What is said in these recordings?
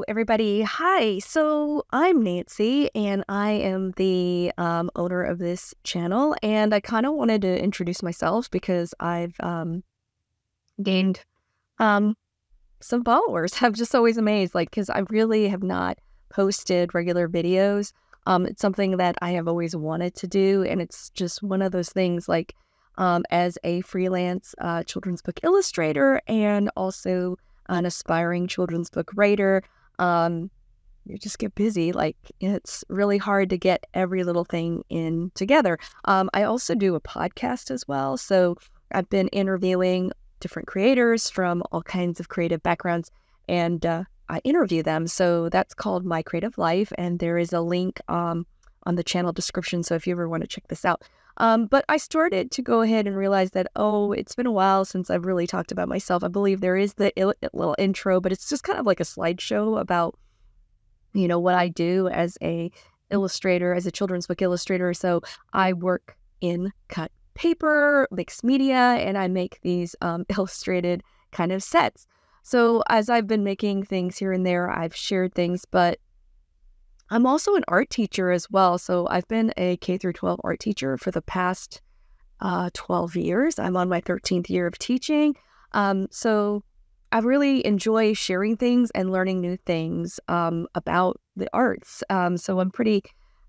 everybody. Hi. So I'm Nancy, and I am the owner of this channel. And I kind of wanted to introduce myself because I've gained um, some followers. I'm just always amazed, because I really have not posted regular videos. It's something that I have always wanted to do, and it's just one of those things. As a freelance children's book illustrator and also an aspiring children's book writer. You just get busy. It's really hard to get every little thing in together. I also do a podcast as well. So I've been interviewing different creators from all kinds of creative backgrounds, and I interview them. So that's called My Creative Life, and there is a link on the channel description. So if you ever want to check this out. But I started to go ahead and realize that, it's been a while since I've really talked about myself. I believe there is the little intro, but it's just kind of like a slideshow about, what I do as a illustrator, as a children's book illustrator. So I work in cut paper, mixed media, and I make these illustrated kind of sets. So as I've been making things here and there, I've shared things, but I'm also an art teacher as well. So I've been a K through 12 art teacher for the past 12 years. I'm on my 13th year of teaching. So I really enjoy sharing things and learning new things about the arts. So I'm pretty,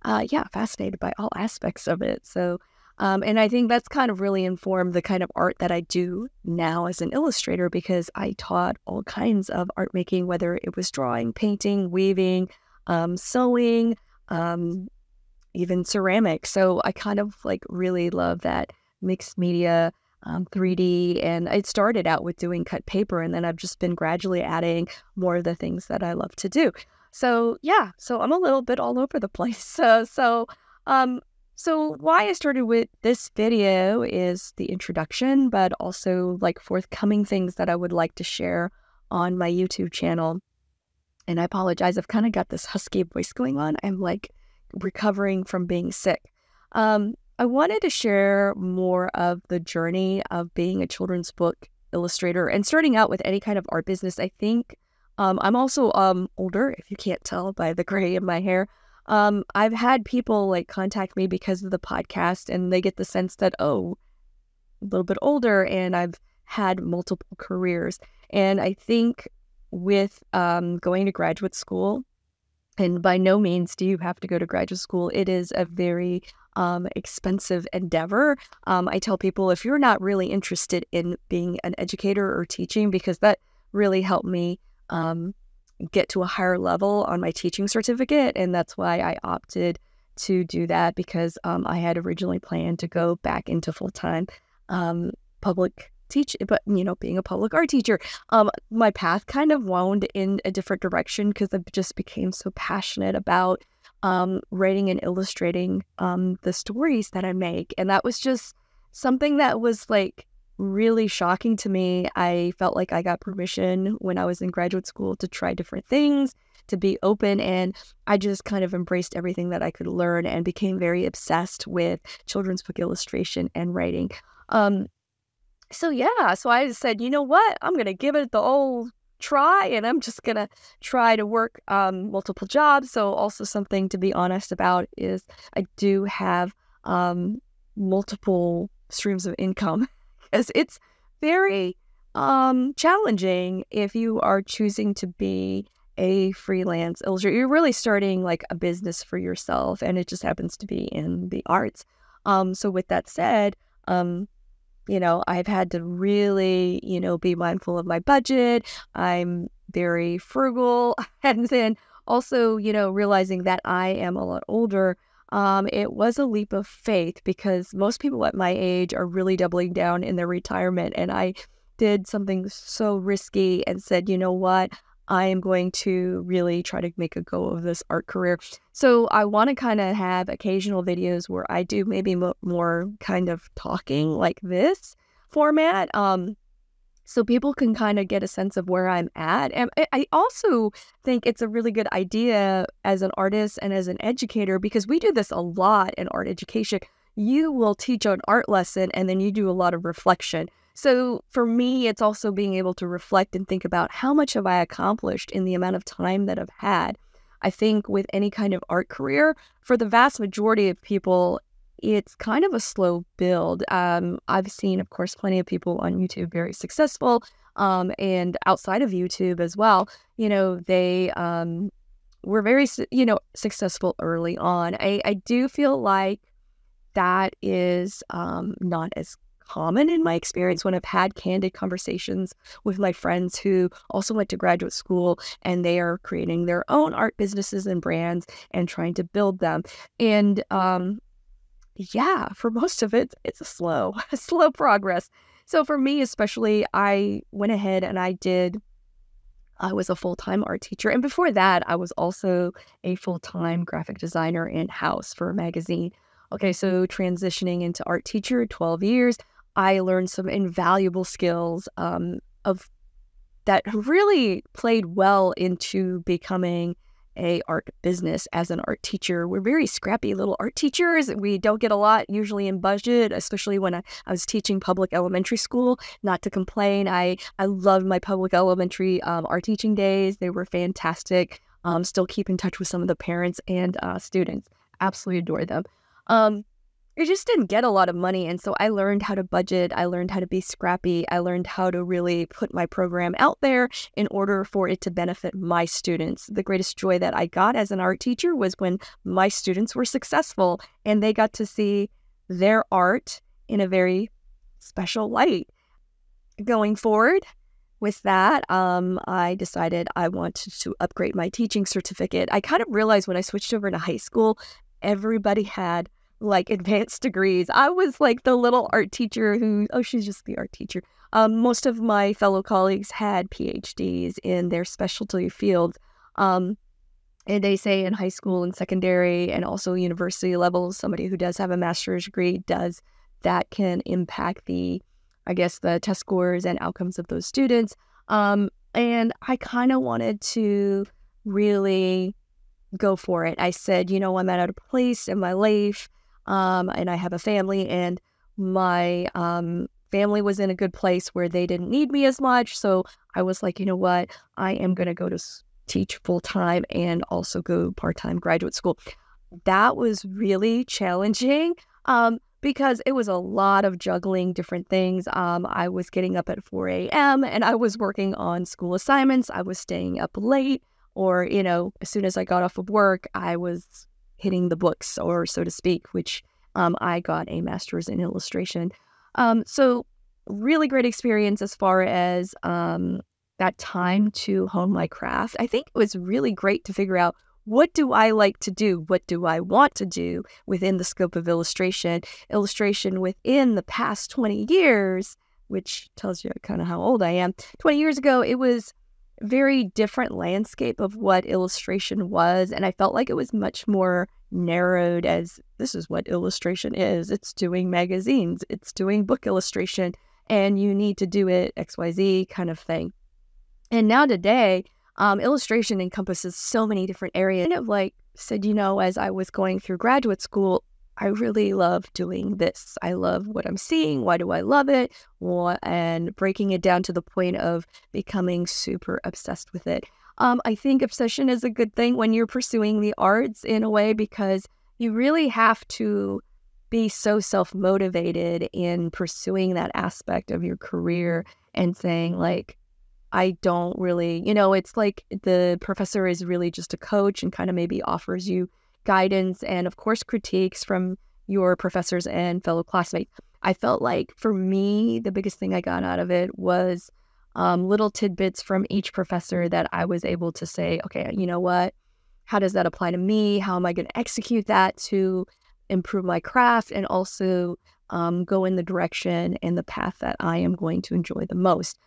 fascinated by all aspects of it. So, and I think that's kind of really informed the kind of art that I do now as an illustrator, because I taught all kinds of art making, whether it was drawing, painting, weaving, sewing, even ceramics. So I kind of really love that mixed media, 3D. And I started out with doing cut paper, and then I've just been gradually adding more of the things that I love to do. So yeah, so I'm a little bit all over the place. So why I started with this video is the introduction, but also forthcoming things that I would like to share on my YouTube channel. And I apologize, I've kind of got this husky voice going on. I'm recovering from being sick. I wanted to share more of the journey of being a children's book illustrator and starting out with any kind of art business. I think I'm also older, if you can't tell by the gray in my hair. I've had people contact me because of the podcast, and they get the sense that, a little bit older, and I've had multiple careers. And I think with going to graduate school, and by no means do you have to go to graduate school, it is a very expensive endeavor. I tell people, if you're not really interested in being an educator or teaching, because that really helped me get to a higher level on my teaching certificate, and that's why I opted to do that, because I had originally planned to go back into full-time public teach, but being a public art teacher, my path kind of wound in a different direction, because I just became so passionate about writing and illustrating the stories that I make. And that was just something that was really shocking to me. I felt like I got permission when I was in graduate school to try different things, to be open, and I just kind of embraced everything that I could learn and became very obsessed with children's book illustration and writing. So I just said, you know what, I'm going to give it the old try, and I'm just going to try to work multiple jobs. So also something to be honest about is I do have multiple streams of income, because it's very challenging if you are choosing to be a freelance illustrator. You're really starting a business for yourself, and it just happens to be in the arts. So with that said, I've had to really, be mindful of my budget. I'm very frugal. And then also, realizing that I am a lot older, it was a leap of faith, because most people at my age are really doubling down in their retirement. And I did something so risky and said, you know what, I am going to really try to make a go of this art career. So I want to kind of have occasional videos where I do maybe more kind of talking like this format. So people can kind of get a sense of where I'm at. And I also think it's a really good idea as an artist and as an educator, because we do this a lot in art education. you will teach an art lesson and then you do a lot of reflection. So for me, it's also being able to reflect and think about how much have I accomplished in the amount of time that I've had. I think with any kind of art career, for the vast majority of people, it's kind of a slow build. I've seen, of course, plenty of people on YouTube very successful, and outside of YouTube as well. They were very, successful early on. I do feel like that is not as common in my experience when I've had candid conversations with my friends who also went to graduate school and they are creating their own art businesses and brands and trying to build them. And yeah, for most of it, it's a slow progress. So for me, especially, I went ahead and I was a full-time art teacher. And before that, I was also a full-time graphic designer in-house for a magazine. Okay, so transitioning into art teacher, 12 years, I learned some invaluable skills of that really played well into becoming a art business as an art teacher. We're very scrappy little art teachers. We don't get a lot usually in budget, especially when I was teaching public elementary school. Not to complain, I loved my public elementary art teaching days. They were fantastic. Still keep in touch with some of the parents and students. Absolutely adore them. I just didn't get a lot of money, and so I learned how to budget. I learned how to be scrappy. I learned how to really put my program out there in order for it to benefit my students. The greatest joy that I got as an art teacher was when my students were successful and they got to see their art in a very special light. Going forward with that, I decided I wanted to upgrade my teaching certificate. I kind of realized when I switched over to high school, everybody had like advanced degrees. I was like the little art teacher who, oh, she's just the art teacher. Most of my fellow colleagues had PhDs in their specialty fields. And they say in high school and secondary and also university levels, somebody who does have a master's degree that can impact the test scores and outcomes of those students. And I kind of wanted to really go for it. I said, I'm at a place in my life, and I have a family, and my family was in a good place where they didn't need me as much. So I was like, you know what? I am going to go to teach full-time and also go part-time graduate school. That was really challenging because it was a lot of juggling different things. I was getting up at 4 a.m. and I was working on school assignments. I was staying up late. Or, as soon as I got off of work, I was hitting the books, or so to speak, which I got a master's in illustration. So really great experience as far as that time to hone my craft. I think it was really great to figure out, what do I like to do? What do I want to do within the scope of illustration? Illustration within the past 20 years, which tells you kind of how old I am. 20 years ago, it was very different landscape of what illustration was, and I felt like it was much more narrowed as this is what illustration is. It's doing magazines, it's doing book illustration, and you need to do it XYZ kind of thing. And now today, illustration encompasses so many different areas. Kind of like said, as I was going through graduate school, I really love doing this. I love what I'm seeing. Why do I love it? And breaking it down to the point of becoming super obsessed with it. I think obsession is a good thing when you're pursuing the arts in a way, because you really have to be so self-motivated in pursuing that aspect of your career and saying, like, I don't really, it's like the professor is really just a coach and kind of maybe offers you guidance and, of course, critiques from your professors and fellow classmates. I felt like for me, the biggest thing I got out of it was little tidbits from each professor that I was able to say, okay, you know what? How does that apply to me? How am I going to execute that to improve my craft and also go in the direction and the path that I am going to enjoy the most?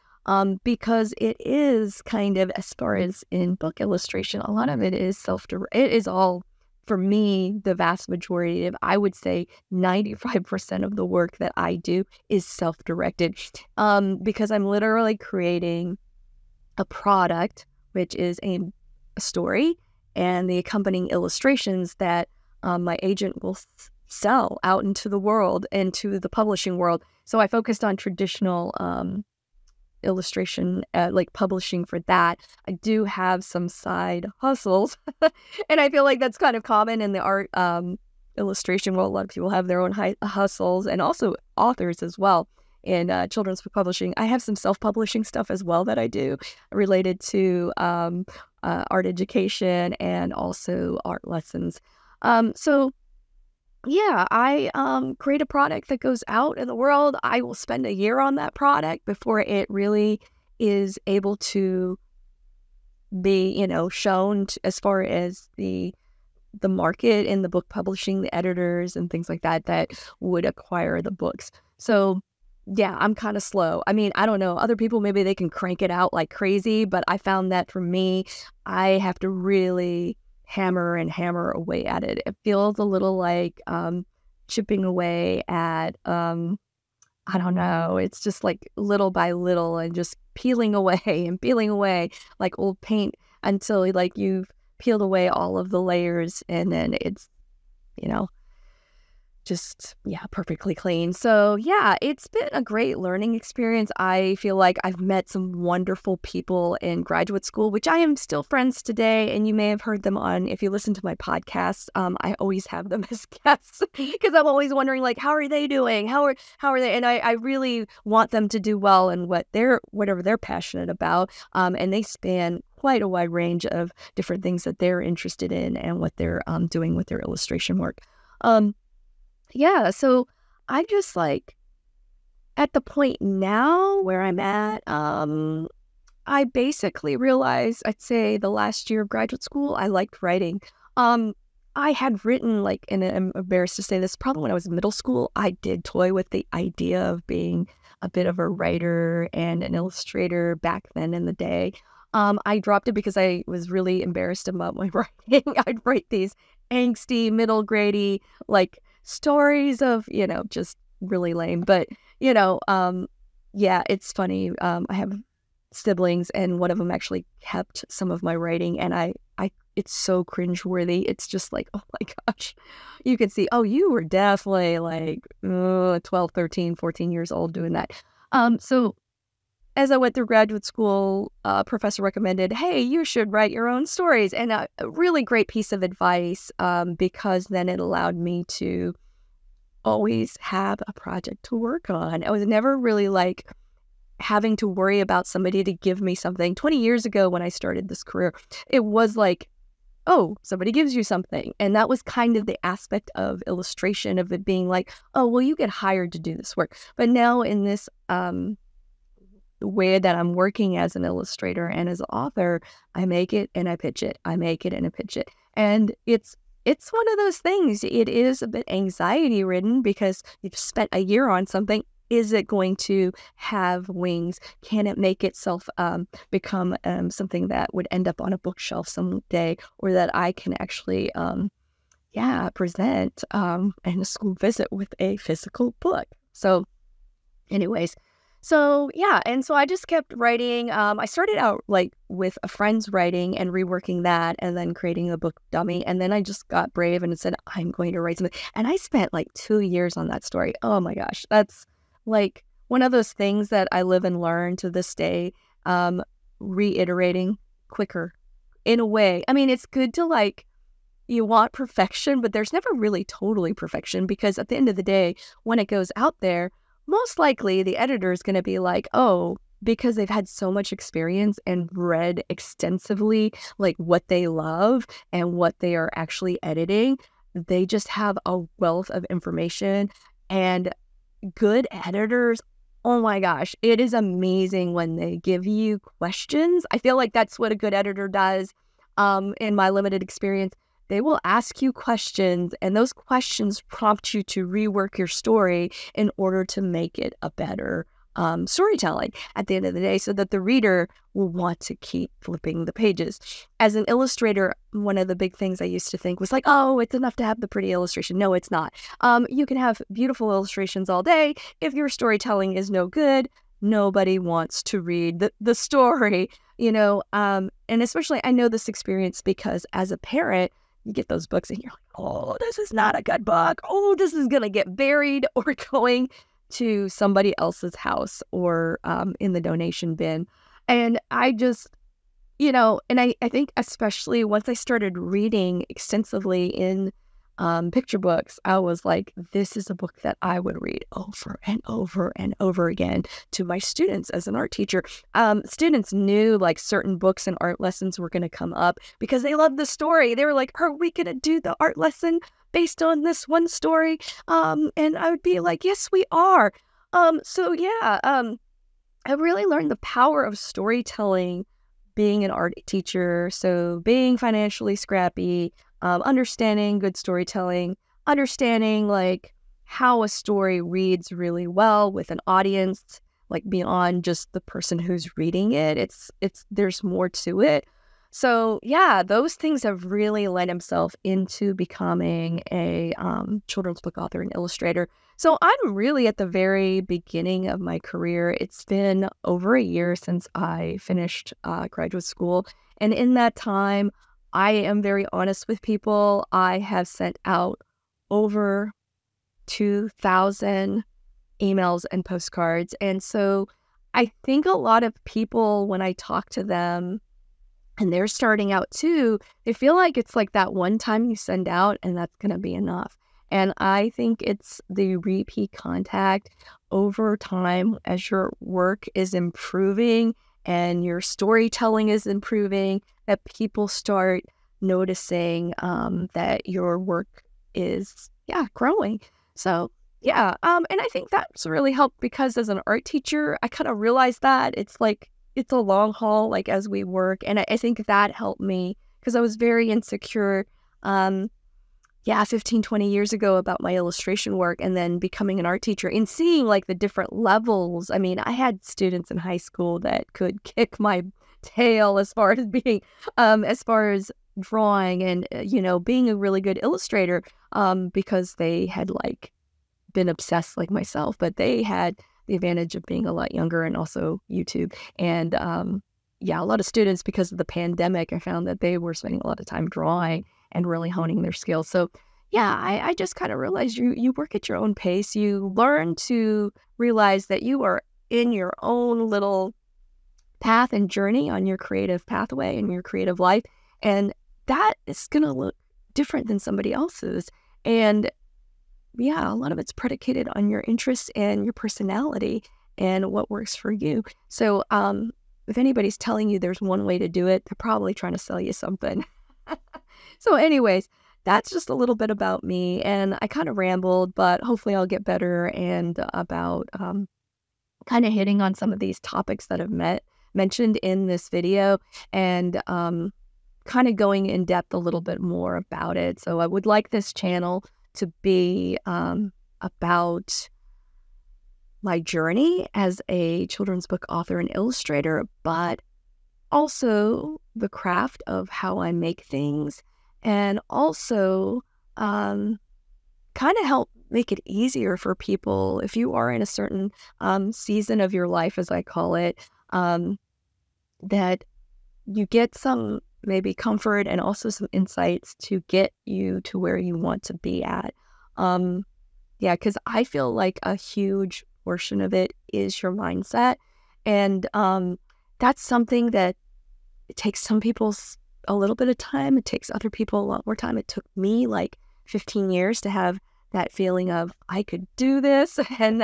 Because it is kind of, as far as in book illustration, a lot of it is it is all, for me, the vast majority of, I would say 95% of the work that I do is self-directed, because I'm literally creating a product, which is a story, and the accompanying illustrations that my agent will sell out into the world and to the publishing world. So I focused on traditional illustration, like publishing for that. I do have some side hustles, and I feel like that's kind of common in the art illustration world. A lot of people have their own hustles, and also authors as well in children's book publishing. I have some self-publishing stuff as well that I do related to art education and also art lessons. So yeah, I create a product that goes out in the world. I will spend a year on that product before it really is able to be, shown as far as the market in the book publishing, the editors and things like that that would acquire the books. So yeah, I'm kind of slow. I mean, I don't know. Other people, maybe they can crank it out like crazy, but I found that for me, I have to really hammer away at it. It feels a little like chipping away at I don't know. It's just like little by little and just peeling away and peeling away like old paint until like you've peeled away all of the layers, and then it's, just, perfectly clean. So yeah, it's been a great learning experience. I feel like I've met some wonderful people in graduate school, which I am still friends today. And you may have heard them on, if you listen to my podcast, I always have them as guests because I'm always wondering, like, how are they doing? How are they? And I really want them to do well in whatever they're passionate about. And they span quite a wide range of different things that they're interested in and what they're doing with their illustration work. Yeah, so I'm just like at the point now where I'm at, I basically realized, I'd say the last year of graduate school, I liked writing. I had written and I'm embarrassed to say this, probably when I was in middle school, I did toy with the idea of being a bit of a writer and an illustrator back then in the day. I dropped it because I was really embarrassed about my writing. I'd write these angsty, middle grady, stories of, just really lame. But, yeah, it's funny. I have siblings and one of them actually kept some of my writing, and it's so cringeworthy. It's just like, oh my gosh, you can see, oh, you were definitely 12, 13, 14 years old doing that. So as I went through graduate school, a professor recommended, hey, you should write your own stories. And a really great piece of advice, because then it allowed me to always have a project to work on. I was never really having to worry about somebody to give me something. 20 years ago when I started this career, it was like, oh, somebody gives you something. And that was kind of the aspect of illustration, of it being like, oh, well, you get hired to do this work. But now in this way that I'm working as an illustrator and as an author, I make it and I pitch it. I make it and I pitch it. And it's one of those things. It is a bit anxiety ridden because you've spent a year on something. Is it going to have wings? Can it make itself become something that would end up on a bookshelf someday, or that I can actually present in a school visit with a physical book? So anyways, so yeah, and so I just kept writing. I started out with a friend's writing and reworking that, and then creating a book dummy. And then I just got brave and said, I'm going to write something. And I spent 2 years on that story. Oh my gosh, that's one of those things that I live and learn to this day. Reiterating quicker, in a way. I mean, it's good to you want perfection, but there's never really totally perfection, because at the end of the day, when it goes out there, most likely the editor is going to be like, oh, because they've had so much experience and read extensively what they love and what they are actually editing, they just have a wealth of information. And good editors, oh my gosh, it is amazing when they give you questions. I feel like that's what a good editor does. In my limited experience, they will ask you questions, and those questions prompt you to rework your story in order to make it a better storytelling at the end of the day, so that the reader will want to keep flipping the pages. As an illustrator, one of the big things I used to think was oh, it's enough to have the pretty illustration. No, it's not. You can have beautiful illustrations all day. If your storytelling is no good, nobody wants to read the story, and especially I know this experience because as a parent, you get those books and you're like, oh, this is not a good book. Oh, this is going to get buried or going to somebody else's house or in the donation bin. And I just, and I think especially once I started reading extensively in picture books, I was like, this is a book that I would read over and over and over again to my students as an art teacher. Students knew like certain books and art lessons were going to come up because they loved the story. They were like, are we going to do the art lesson based on this one story? And I would be like, yes, we are. So yeah, I really learned the power of storytelling being an art teacher. So being financially scrappy, understanding good storytelling, understanding like how a story reads really well with an audience, like beyond just the person who's reading it. There's more to it. So yeah, those things have really led himself into becoming a children's book author and illustrator. So I'm really at the very beginning of my career. It's been over a year since I finished graduate school. And in that time, I am very honest with people. I have sent out over 2,000 emails and postcards. And so I think a lot of people, when I talk to them, and they're starting out too, they feel like it's like that one time you send out and that's going to be enough. And I think it's the repeat contact over time as your work is improving and your storytelling is improving, that people start noticing that your work is, growing. So, and I think that's really helped because as an art teacher, I kind of realized that it's like, it's a long haul, like as we work. And I think that helped me because I was very insecure, 15, 20 years ago about my illustration work and then becoming an art teacher and seeing like the different levels. I mean, I had students in high school that could kick my tail as far as being, as far as drawing and, being a really good illustrator because they had like been obsessed like myself, but they had the advantage of being a lot younger and also YouTube. And a lot of students, because of the pandemic, I found that they were spending a lot of time drawing and really honing their skills. So I just kind of realized you work at your own pace. You learn to realize that you are in your own little path and journey on your creative pathway and your creative life. And that is going to look different than somebody else's. And a lot of it's predicated on your interests and your personality and what works for you. So if anybody's telling you there's one way to do it, they're probably trying to sell you something. So anyways, that's just a little bit about me. And I kind of rambled, but hopefully I'll get better and about kind of hitting on some of these topics that I've mentioned in this video and kind of going in depth a little bit more about it. So I would like this channel to be about my journey as a children's book author and illustrator, but also the craft of how I make things and also kind of help make it easier for people if you are in a certain season of your life, as I call it, that you get some maybe comfort and also some insights to get you to where you want to be at. Because I feel like a huge portion of it is your mindset. And that's something that it takes some people a little bit of time. It takes other people a lot more time. It took me like 15 years to have that feeling of I could do this. And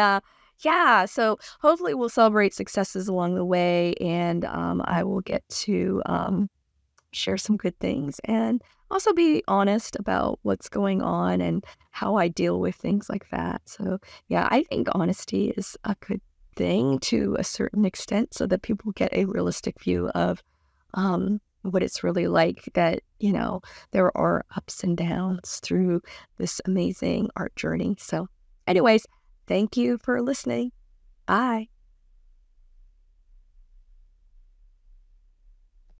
so hopefully we'll celebrate successes along the way. And I will get to share some good things and also be honest about what's going on and how I deal with things like that. So I think honesty is a good thing to a certain extent so that people get a realistic view of what it's really like, that, there are ups and downs through this amazing art journey. So anyways, thank you for listening. Bye.